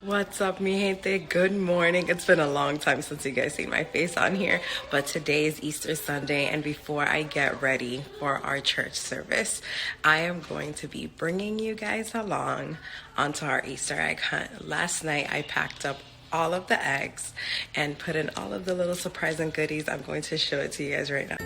What's up, mi gente? Good morning. It's been a long time since you guys seen my face on here, but today is Easter Sunday, and before I get ready for our church service, I am going to be bringing you guys along onto our Easter egg hunt. Last night, I packed up all of the eggs and put in all of the little surprising goodies. I'm going to show it to you guys right now.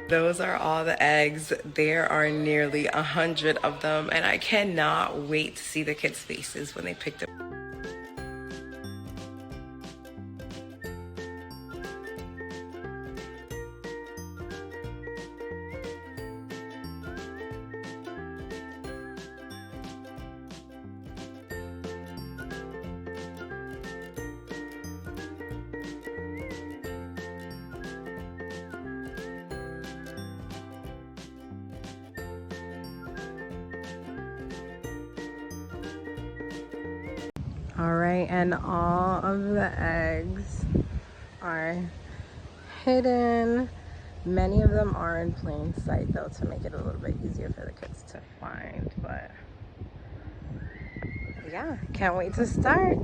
Those are all the eggs. There are nearly 100 of them, and I cannot wait to see the kids' faces when they pick them. All right, and all of the eggs are hidden. Many of them are in plain sight, though, to make it a little bit easier for the kids to find. But yeah, can't wait to start.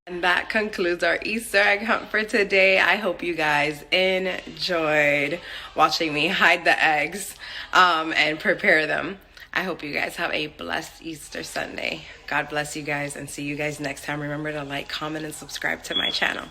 And that concludes our Easter egg hunt for today. I hope you guys enjoyed watching me hide the eggs and prepare them. I hope you guys have a blessed Easter Sunday. God bless you guys, and see you guys next time. Remember to like, comment, and subscribe to my channel.